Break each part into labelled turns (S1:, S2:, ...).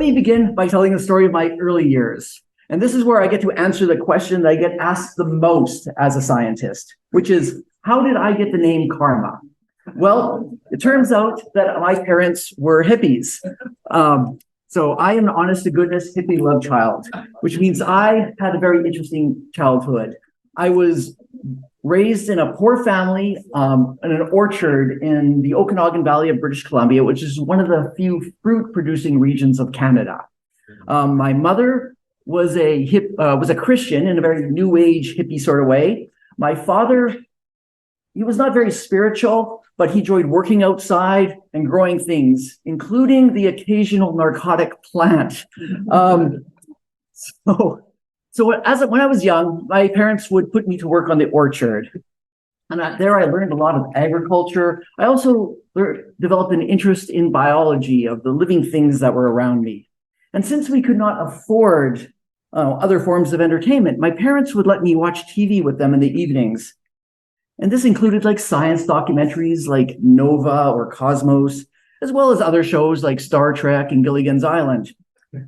S1: me begin by telling the story of my early years. And this is where I get to answer the question that I get asked the most as a scientist, which is, how did I get the name karma? Well, it turns out that my parents were hippies. So I am an honest-to-goodness hippie love child, which means I had a very interesting childhood. I was raised in a poor family in an orchard in the Okanagan Valley of British Columbia, which is one of the few fruit-producing regions of Canada. My mother was a Christian in a very new age hippie sort of way. My father, he was not very spiritual, but he enjoyed working outside and growing things, including the occasional narcotic plant. When I was young, my parents would put me to work on the orchard. And there I learned a lot of agriculture. I also developed an interest in biology of the living things that were around me. And since we could not afford other forms of entertainment, my parents would let me watch TV with them in the evenings. And this included like science documentaries like Nova or Cosmos, as well as other shows like Star Trek and Gilligan's Island.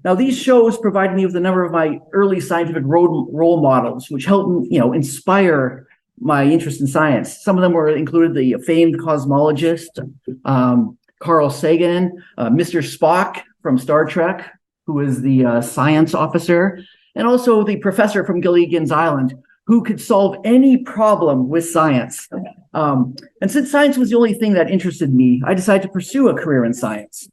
S1: Now, these shows provided me with a number of my early scientific role models, which helped inspire my interest in science. Some of them included the famed cosmologist, Carl Sagan, Mr. Spock from Star Trek, who was the science officer, and also the professor from Gilligan's Island, who could solve any problem with science. And since science was the only thing that interested me, I decided to pursue a career in science.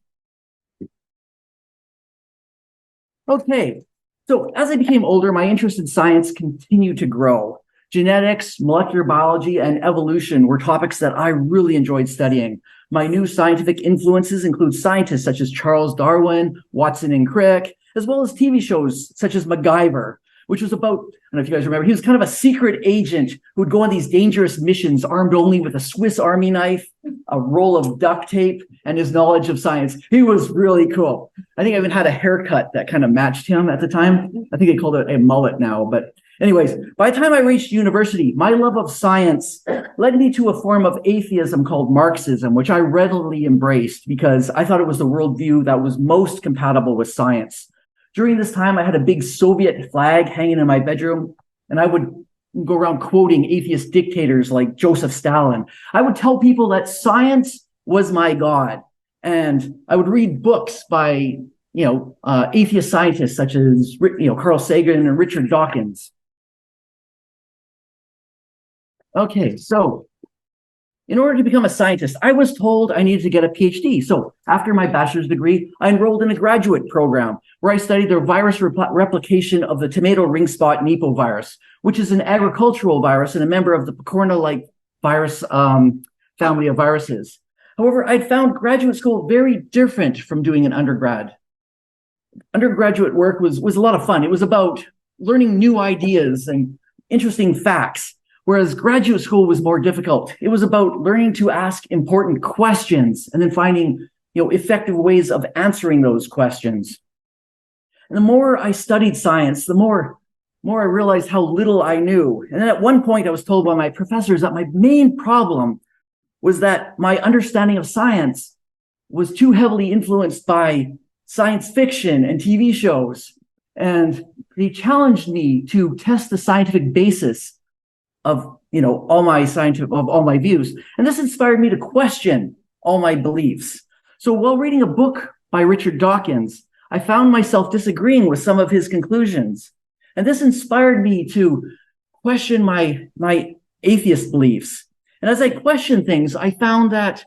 S1: Okay, so as I became older, my interest in science continued to grow. Genetics, molecular biology, and evolution were topics that I really enjoyed studying. My new scientific influences include scientists such as Charles Darwin, Watson and Crick, as well as TV shows such as MacGyver, which was about, I don't know if you guys remember, he was kind of a secret agent who would go on these dangerous missions armed only with a Swiss Army knife, a roll of duct tape, and his knowledge of science. He was really cool. I think I even had a haircut that kind of matched him at the time. I think they called it a mullet now. But anyways, by the time I reached university, my love of science led me to a form of atheism called Marxism, which I readily embraced because I thought it was the worldview that was most compatible with science. During this time, I had a big Soviet flag hanging in my bedroom, and I would go around quoting atheist dictators like Joseph Stalin. I would tell people that science was my God, and I would read books by, atheist scientists such as, Carl Sagan and Richard Dawkins. Okay, so in order to become a scientist, I was told I needed to get a PhD. So after my bachelor's degree, I enrolled in a graduate program where I studied the virus replication of the tomato ring spot Nepo virus, which is an agricultural virus and a member of the Picorna-like virus family of viruses. However, I'd found graduate school very different from doing an undergrad. Undergraduate work was a lot of fun. It was about learning new ideas and interesting facts. Whereas graduate school was more difficult. It was about learning to ask important questions and then finding, effective ways of answering those questions. And the more I studied science, the more I realized how little I knew. And then at one point I was told by my professors that my main problem was that my understanding of science was too heavily influenced by science fiction and TV shows. And they challenged me to test the scientific basis of all my views. And this inspired me to question all my beliefs. So while reading a book by Richard Dawkins, I found myself disagreeing with some of his conclusions. And this inspired me to question my atheist beliefs. And as I questioned things, I found that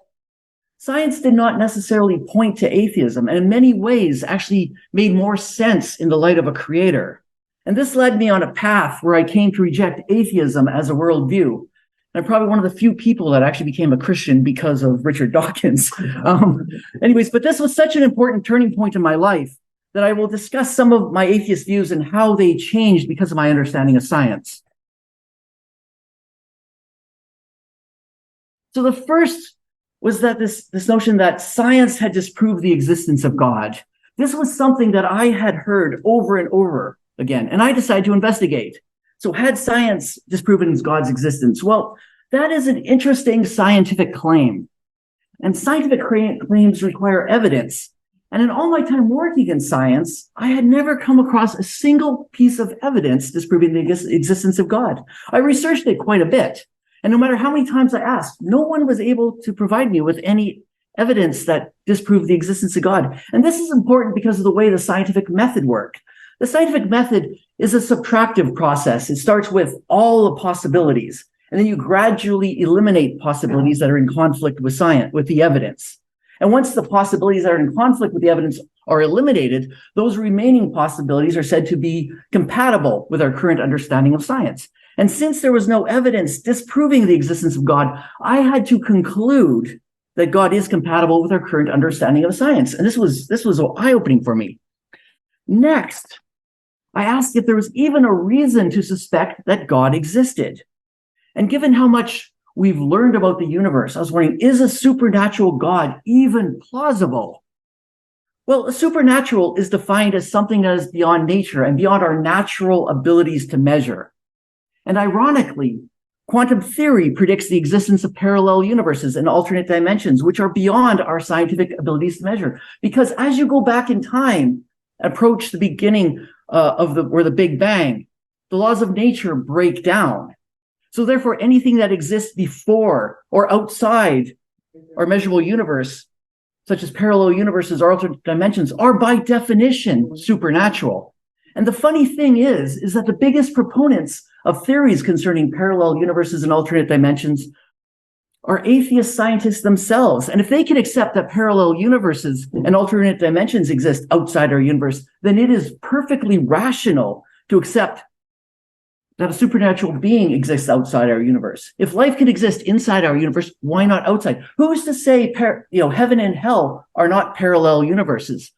S1: science did not necessarily point to atheism, and in many ways actually made more sense in the light of a creator. And this led me on a path where I came to reject atheism as a worldview. And I'm probably one of the few people that actually became a Christian because of Richard Dawkins. But this was such an important turning point in my life that I will discuss some of my atheist views and how they changed because of my understanding of science. So the first was that this notion that science had disproved the existence of God. This was something that I had heard over and over again, and I decided to investigate. So had science disproven God's existence? Well, that is an interesting scientific claim. And scientific claims require evidence. And in all my time working in science, I had never come across a single piece of evidence disproving the existence of God. I researched it quite a bit. And no matter how many times I asked, no one was able to provide me with any evidence that disproved the existence of God. And this is important because of the way the scientific method works. The scientific method is a subtractive process. It starts with all the possibilities, and then you gradually eliminate possibilities that are in conflict with science, with the evidence. And once the possibilities that are in conflict with the evidence are eliminated, those remaining possibilities are said to be compatible with our current understanding of science. And since there was no evidence disproving the existence of God, I had to conclude that God is compatible with our current understanding of science. And this was eye-opening for me. Next, I asked if there was even a reason to suspect that God existed. And given how much we've learned about the universe, I was wondering, is a supernatural God even plausible? Well, a supernatural is defined as something that is beyond nature and beyond our natural abilities to measure. And ironically, quantum theory predicts the existence of parallel universes and alternate dimensions, which are beyond our scientific abilities to measure. Because as you go back in time, approach the beginning of the Big Bang, the laws of nature break down. So therefore, anything that exists before or outside our measurable universe, such as parallel universes or alternate dimensions, are by definition supernatural. And the funny thing is that the biggest proponents of theories concerning parallel universes and alternate dimensions are atheist scientists themselves. And if they can accept that parallel universes and alternate dimensions exist outside our universe, then it is perfectly rational to accept that a supernatural being exists outside our universe. If life can exist inside our universe, why not outside? Who's to say heaven and hell are not parallel universes?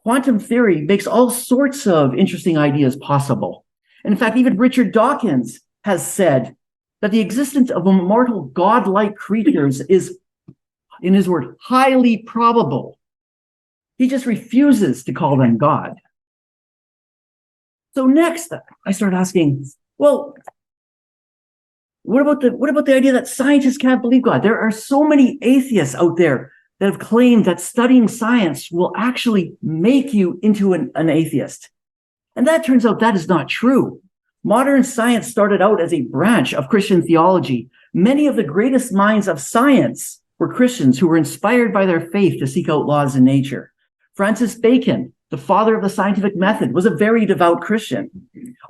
S1: Quantum theory makes all sorts of interesting ideas possible. And in fact, even Richard Dawkins has said that the existence of immortal godlike creatures is, in his word, highly probable. He just refuses to call them God. So next, I started asking, well, what about the idea that scientists can't believe God? There are so many atheists out there that have claimed that studying science will actually make you into an atheist. And that turns out that is not true. Modern science started out as a branch of Christian theology. Many of the greatest minds of science were Christians who were inspired by their faith to seek out laws in nature. Francis Bacon, the father of the scientific method, was a very devout Christian.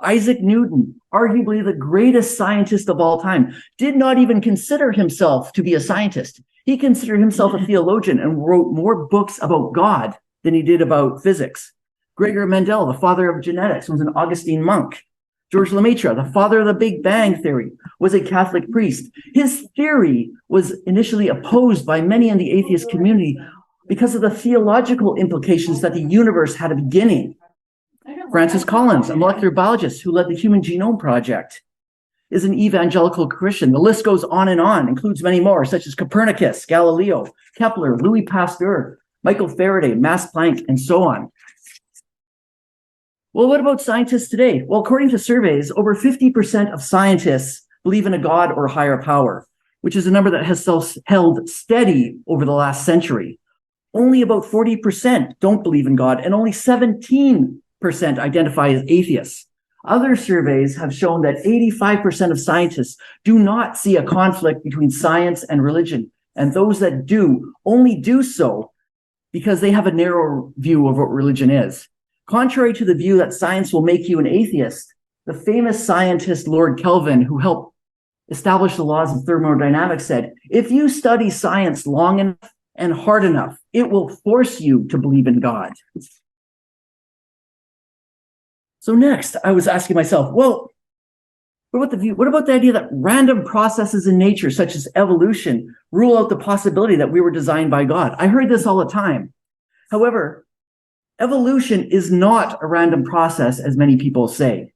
S1: Isaac Newton, arguably the greatest scientist of all time, did not even consider himself to be a scientist. He considered himself a theologian and wrote more books about God than he did about physics. Gregor Mendel, the father of genetics, was an Augustine monk. George Lemaitre, the father of the Big Bang theory, was a Catholic priest. His theory was initially opposed by many in the atheist community because of the theological implications that the universe had a beginning. Francis Collins, a molecular biologist who led the Human Genome Project, is an evangelical Christian. The list goes on and on, includes many more, such as Copernicus, Galileo, Kepler, Louis Pasteur, Michael Faraday, Max Planck, and so on. Well, what about scientists today? Well, according to surveys, over 50% of scientists believe in a God or higher power, which is a number that has held steady over the last century. Only about 40% don't believe in God, and only 17% identify as atheists. Other surveys have shown that 85% of scientists do not see a conflict between science and religion, and those that do only do so because they have a narrow view of what religion is. Contrary to the view that science will make you an atheist, the famous scientist Lord Kelvin, who helped establish the laws of thermodynamics, said, if you study science long enough and hard enough, it will force you to believe in God. So next, I was asking myself, well, what about the idea that random processes in nature, such as evolution, rule out the possibility that we were designed by God? I heard this all the time. However, evolution is not a random process, as many people say.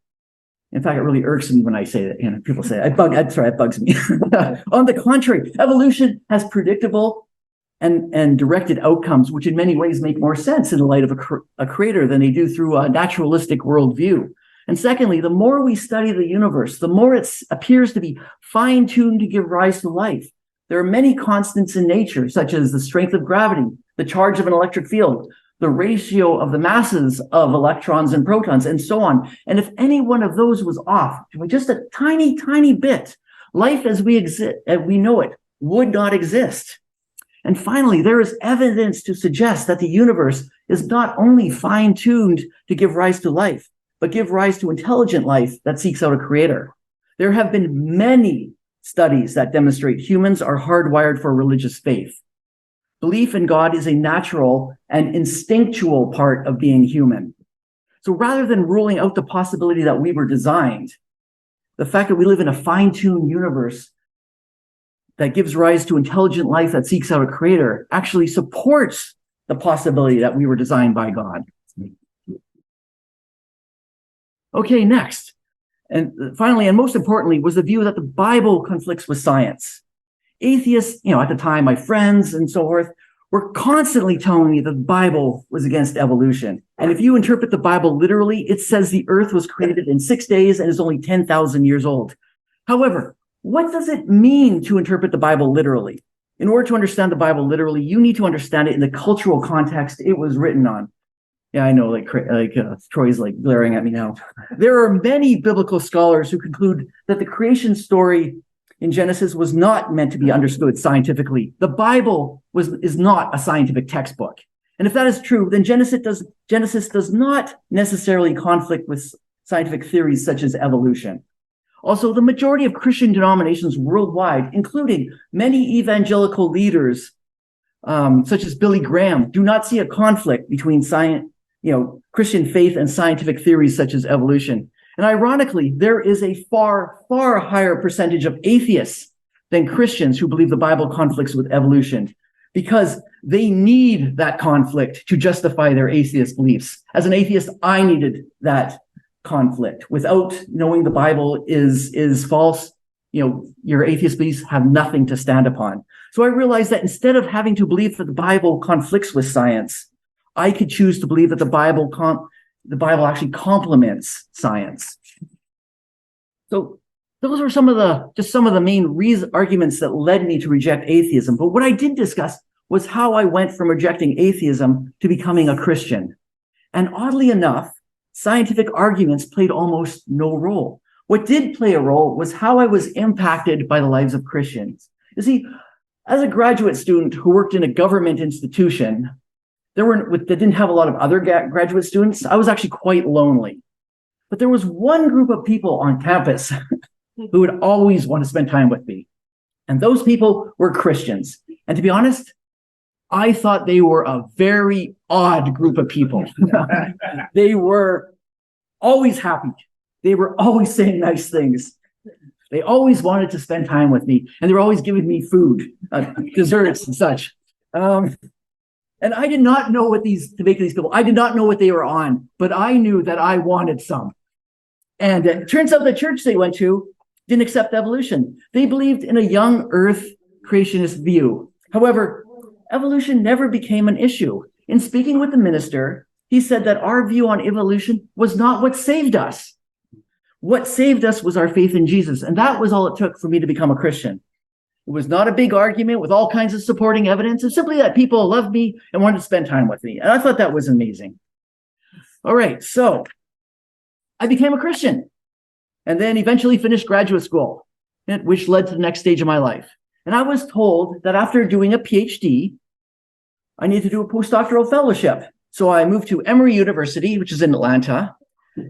S1: In fact, it really irks me when I say that. People say, it bugs me. On the contrary, evolution has predictable and directed outcomes, which in many ways make more sense in the light of a creator than they do through a naturalistic worldview. And secondly, the more we study the universe, the more it appears to be fine-tuned to give rise to life. There are many constants in nature, such as the strength of gravity, the charge of an electric field, the ratio of the masses of electrons and protons, and so on. And if any one of those was off by just a tiny, tiny bit, life as we know it would not exist. And finally, there is evidence to suggest that the universe is not only fine-tuned to give rise to life, but give rise to intelligent life that seeks out a creator. There have been many studies that demonstrate humans are hardwired for religious faith. Belief in God is a natural and instinctual part of being human. So rather than ruling out the possibility that we were designed, the fact that we live in a fine-tuned universe that gives rise to intelligent life that seeks out a creator actually supports the possibility that we were designed by God. Okay, next. And finally, and most importantly, was the view that the Bible conflicts with science. Atheists, at the time, my friends and so forth, were constantly telling me that the Bible was against evolution. And if you interpret the Bible literally, it says the earth was created in 6 days and is only 10,000 years old. However, what does it mean to interpret the Bible literally? In order to understand the Bible literally, you need to understand it in the cultural context it was written on. Yeah, I know, Troy's glaring at me now. There are many biblical scholars who conclude that the creation story in Genesis was not meant to be understood scientifically. The Bible is not a scientific textbook. And if that is true, then Genesis does not necessarily conflict with scientific theories such as evolution. Also, the majority of Christian denominations worldwide, including many evangelical leaders, such as Billy Graham, do not see a conflict between Christian faith and scientific theories such as evolution. And ironically, there is a far, far higher percentage of atheists than Christians who believe the Bible conflicts with evolution, because they need that conflict to justify their atheist beliefs. As an atheist, I needed that conflict. Without knowing the Bible is false, your atheist beliefs have nothing to stand upon. So I realized that instead of having to believe that the Bible conflicts with science, I could choose to believe that the Bible actually complements science. So those were some of the main arguments that led me to reject atheism. But what I did discuss was how I went from rejecting atheism to becoming a Christian. And oddly enough, scientific arguments played almost no role. What did play a role was how I was impacted by the lives of Christians. You see, as a graduate student who worked in a government institution, that didn't have a lot of other graduate students, I was actually quite lonely. But there was one group of people on campus who would always want to spend time with me. And those people were Christians. And to be honest, I thought they were a very odd group of people. They were always happy. They were always saying nice things. They always wanted to spend time with me. And they were always giving me food, desserts and such. And I did not know to make these people. I did not know what they were on, but I knew that I wanted some. And it turns out the church they went to didn't accept evolution. They believed in a young earth creationist view. However, evolution never became an issue. In speaking with the minister, he said that our view on evolution was not what saved us. What saved us was our faith in Jesus. And that was all it took for me to become a Christian. It was not a big argument with all kinds of supporting evidence. It's simply that people loved me and wanted to spend time with me. And I thought that was amazing. All right, so I became a Christian and then eventually finished graduate school, which led to the next stage of my life. And I was told that after doing a PhD, I needed to do a postdoctoral fellowship. So I moved to Emory University, which is in Atlanta,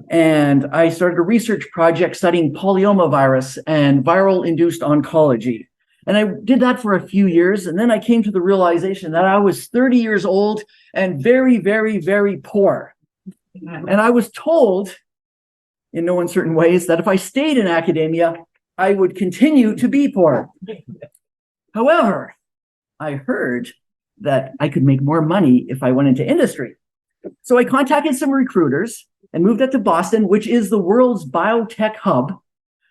S1: and I started a research project studying polyomavirus and viral-induced oncology. And I did that for a few years. And then I came to the realization that I was 30 years old and very, very, very poor. And I was told in no uncertain ways that if I stayed in academia, I would continue to be poor. However, I heard that I could make more money if I went into industry. So I contacted some recruiters and moved up to Boston, which is the world's biotech hub.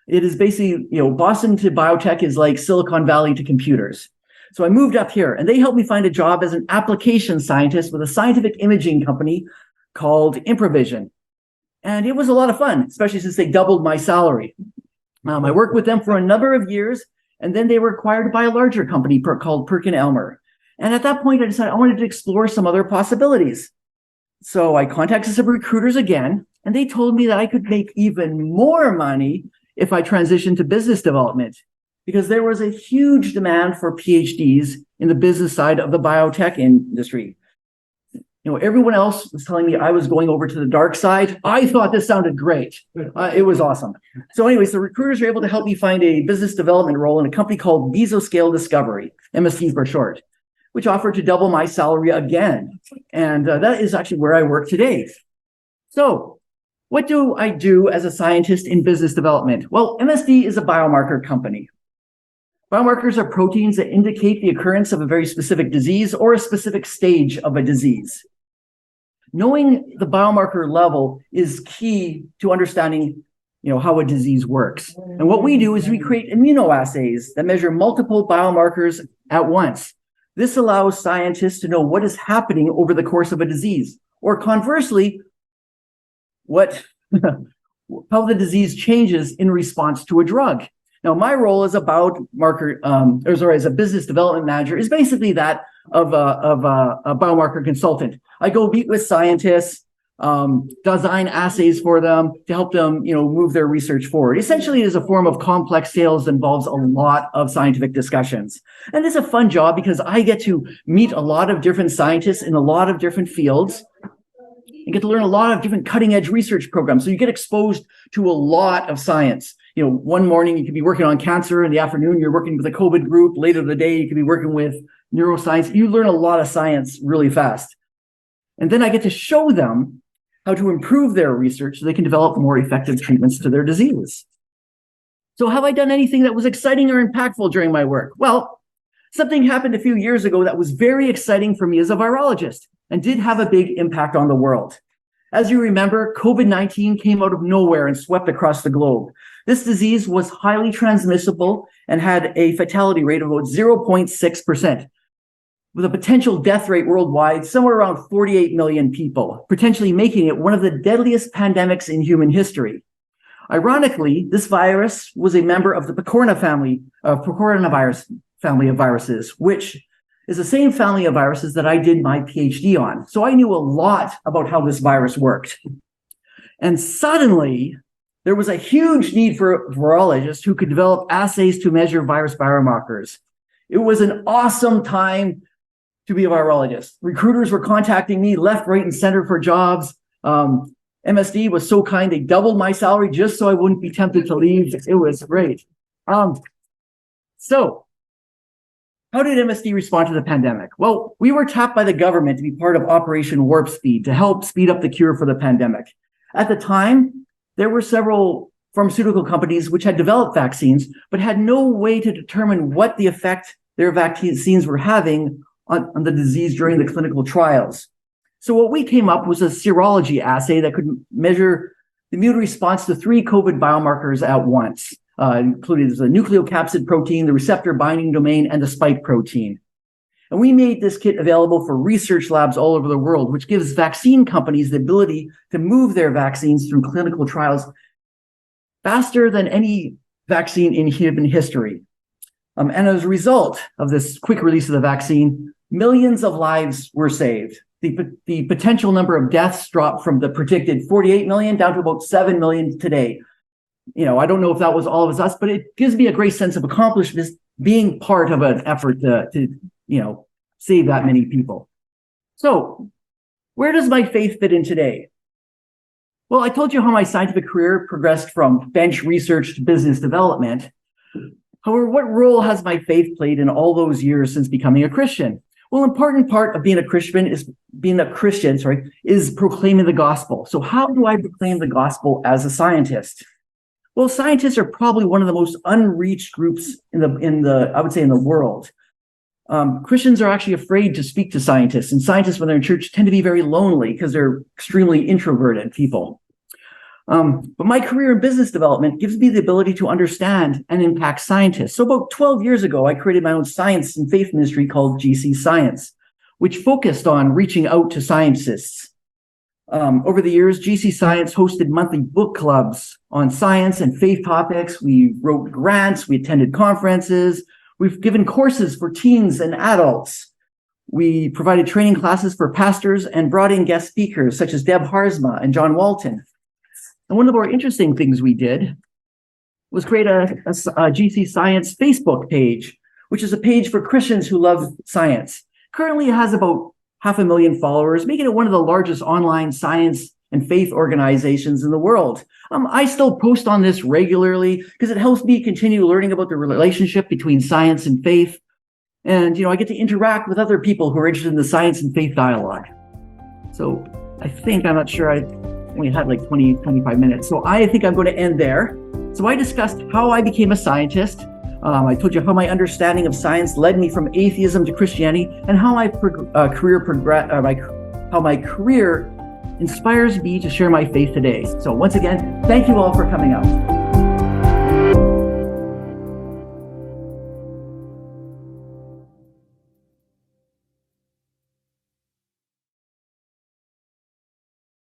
S1: It is basically, Boston to biotech is like Silicon Valley to computers. So I moved up here and they helped me find a job as an application scientist with a scientific imaging company called Improvision. And it was a lot of fun, especially since they doubled my salary. I worked with them for a number of years, and then they were acquired by a larger company called Perkin-Elmer. And at that point, I decided I wanted to explore some other possibilities. So I contacted some recruiters again, and they told me that I could make even more money if I transitioned to business development, because there was a huge demand for PhDs in the business side of the biotech industry. Everyone else was telling me I was going over to the dark side. I thought this sounded great. It was awesome. So anyways, the recruiters were able to help me find a business development role in a company called Meso Scale Discovery, MSD for short, which offered to double my salary again. And that is actually where I work today. So what do I do as a scientist in business development? Well, MSD is a biomarker company. Biomarkers are proteins that indicate the occurrence of a very specific disease or a specific stage of a disease. Knowing the biomarker level is key to understanding, how a disease works. And what we do is we create immunoassays that measure multiple biomarkers at once. This allows scientists to know what is happening over the course of a disease, or conversely, how the disease changes in response to a drug. Now, my role as a as a business development manager is basically that of a biomarker consultant. I go meet with scientists, design assays for them to help them, move their research forward. Essentially, it is a form of complex sales that involves a lot of scientific discussions. And it's a fun job because I get to meet a lot of different scientists in a lot of different fields. You get to learn a lot of different cutting edge research programs. So you get exposed to a lot of science. One morning you could be working on cancer. In the afternoon, you're working with a COVID group. Later in the day, you could be working with neuroscience. You learn a lot of science really fast. And then I get to show them how to improve their research so they can develop more effective treatments to their diseases. So have I done anything that was exciting or impactful during my work? Well, something happened a few years ago that was very exciting for me as a virologist and did have a big impact on the world. As you remember, COVID-19 came out of nowhere and swept across the globe. This disease was highly transmissible and had a fatality rate of about 0.6%, with a potential death rate worldwide somewhere around 48 million people, potentially making it one of the deadliest pandemics in human history. Ironically, this virus was a member of the Picornavirus family of viruses, which is the same family of viruses that I did my PhD on. So I knew a lot about how this virus worked. And suddenly, there was a huge need for virologists who could develop assays to measure virus biomarkers. It was an awesome time to be a virologist. Recruiters were contacting me left, right, and center for jobs. MSD was so kind, they doubled my salary just so I wouldn't be tempted to leave. It was great. So how did MSD respond to the pandemic? Well, we were tapped by the government to be part of Operation Warp Speed to help speed up the cure for the pandemic. At the time, there were several pharmaceutical companies which had developed vaccines, but had no way to determine what the effect their vaccines were having on the disease during the clinical trials. So what we came up was a serology assay that could measure the immune response to 3 COVID biomarkers at once, including the nucleocapsid protein, the receptor binding domain, and the spike protein. And we made this kit available for research labs all over the world, which gives vaccine companies the ability to move their vaccines through clinical trials faster than any vaccine in human history. And as a result of this quick release of the vaccine, millions of lives were saved. The potential number of deaths dropped from the predicted 48 million down to about 7 million today. I don't know if that was all of us, but it gives me a great sense of accomplishment being part of an effort to save that many people. So where does my faith fit in today? Well, I told you how my scientific career progressed from bench research to business development. However, what role has my faith played in all those years since becoming a Christian? Well, an important part of being a Christian is proclaiming the gospel. So how do I proclaim the gospel as a scientist? Well, scientists are probably one of the most unreached groups in the world. Christians are actually afraid to speak to scientists, and scientists, when they're in church, tend to be very lonely because they're extremely introverted people. But my career in business development gives me the ability to understand and impact scientists. So about 12 years ago, I created my own science and faith ministry called GC Science, which focused on reaching out to scientists. Over the years, GC Science hosted monthly book clubs on science and faith topics. We wrote grants, we attended conferences, we've given courses for teens and adults. We provided training classes for pastors and brought in guest speakers such as Deb Harzma and John Walton. And one of the more interesting things we did was create a GC Science Facebook page, which is a page for Christians who love science. Currently, it has about 500,000 followers, making it one of the largest online science and faith organizations in the world. I still post on this regularly because it helps me continue learning about the relationship between science and faith. And, I get to interact with other people who are interested in the science and faith dialogue. So I'm not sure, I only had like 20, 25 minutes. So I think I'm going to end there. So I discussed how I became a scientist. I told you how my understanding of science led me from atheism to Christianity, and how my career inspires me to share my faith today. So once again, thank you all for coming out.